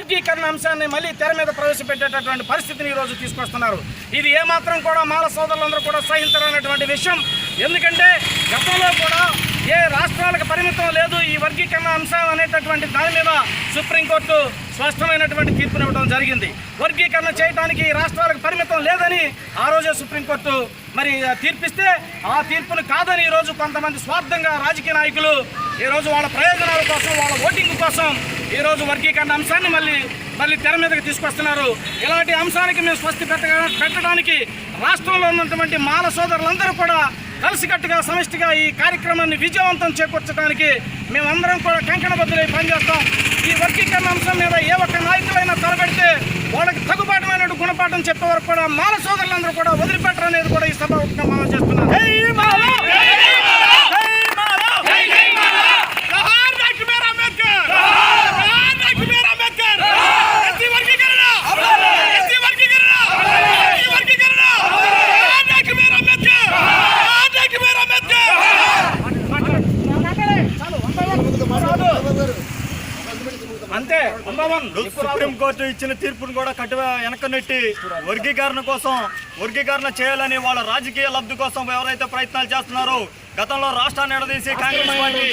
వర్గీకరణ అంశాన్ని మళ్ళీ తెర మీద ప్రవేశపెట్టేటటువంటి పరిస్థితిని ఈరోజు తీసుకొస్తున్నారు. ఇది ఏమాత్రం కూడా మాల సోదరులందరూ కూడా సహించరనేటువంటి విషయం. ఎందుకంటే గతంలో కూడా ఏ రాష్ట్రాలకు పరిమితం లేదు ఈ వర్గీకరణ అంశం అనేటటువంటి దాని మీద సుప్రీంకోర్టు స్పష్టమైనటువంటి తీర్పునివ్వడం జరిగింది. వర్గీకరణ చేయడానికి రాష్ట్రాలకు పరిమితం లేదని ఆ రోజే సుప్రీంకోర్టు మరి తీర్పిస్తే ఆ తీర్పును కాదని ఈరోజు కొంతమంది స్వార్థంగా రాజకీయ నాయకులు ఈరోజు వాళ్ళ ప్రయోజనాల కోసం, వాళ్ళ ఓటింగ్ కోసం ఈరోజు వర్గీకరణ అంశాన్ని మళ్ళీ తెర మీదకి తీసుకొస్తున్నారు. ఇలాంటి అంశానికి మేము స్వస్తి పెట్టడానికి రాష్ట్రంలో ఉన్నటువంటి మాల సోదరులందరూ కూడా కలిసికట్టుగా సమిష్టిగా ఈ కార్యక్రమాన్ని విజయవంతం చేకూర్చడానికి మేమందరం కూడా కంకణబద్దులై పనిచేస్తాం. ఈ వర్గీకరణ అంశం మీద ఏ ఒక్క నాయకులైనా తలపెడితే వాళ్ళకి తగుబాటమైన గుణపాఠం చెప్పే వరకు కూడా మాల సోదరులందరూ కూడా వదిలిపెట్టరనేది కూడా ఈ సభగా మనం చేస్తున్నాం. అంతే. సుప్రీంకోర్టు ఇచ్చిన తీర్పును కూడా వెనకనెట్టి వర్గీకరణ చేయాలని వాళ్ళ రాజకీయ లబ్ధి కోసం ఎవరైతే ప్రయత్నాలు చేస్తున్నారో, గతంలో రాష్ట్రాన్ని ఎడదీసి కాంగ్రెస్ పార్టీ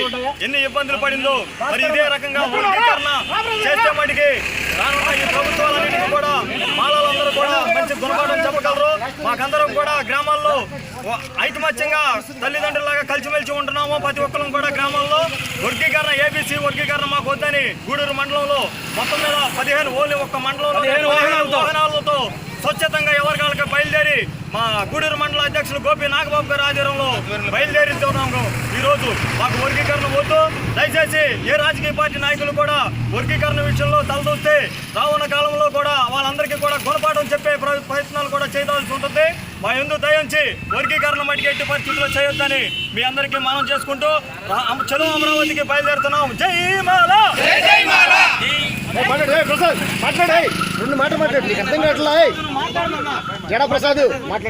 ఎన్ని ఇబ్బందులు పడిందో, మరి ఇదే రకంగా వర్గీకరణ చేస్తే మటుకి రానున్న ఈ ప్రభుత్వాలన్నింటినీ కూడా మాలలందరూ కూడా మంచి గుణపాఠం చెప్పగలరు. మాకందరం కూడా గ్రామాల్లో ఐకమత్యంగా తల్లిదండ్రులాగా కలిసిమెలిసి ఉంటున్నాము. ప్రతి ఒక్కరం కూడా గ్రామాల్లో వర్గీకరణ ఏబీసీ వర్గీకరణ మాకు వద్దని గూడూరు మండలంలో మొత్తం మీద 15 ఓన్లీ ఒక్క మండలంలో వాహనాలతో స్వచ్ఛతంగా ఎవరికాళ్ళకి బయలుదేరి మా గూడూరు మండల అధ్యక్షులు గోపి నాగబాబు గారి ఆధ్వర్యంలో బయలుదేరుతున్నాము. ఈరోజు మాకు వర్గీకరణ వద్దు. దయచేసి ఏ రాజకీయ పార్టీ నాయకులు కూడా వర్గీకరణ విషయంలో తలదూస్తే రానున్న కాలంలో కూడా వాళ్ళందరికీ కూడా గుణపాఠం చెప్పే ప్రయత్నాలు కూడా చేయవలసి ఉంటుంది. మా యందు దయించి వర్గీకరణ మటుకు ఎట్టి పరిస్థితుల్లో చేయొద్దని మీ అందరికీ మనం చేసుకుంటూ చలో అమరావతికి బయలుదేరుతున్నాం. జై మాల. ప్రసాద్ మాట్లాడే 2 మాటలు మాట్లాడు. నీకు అర్థం కావట్లా? జడా ప్రసాద్ మాట్లాడు.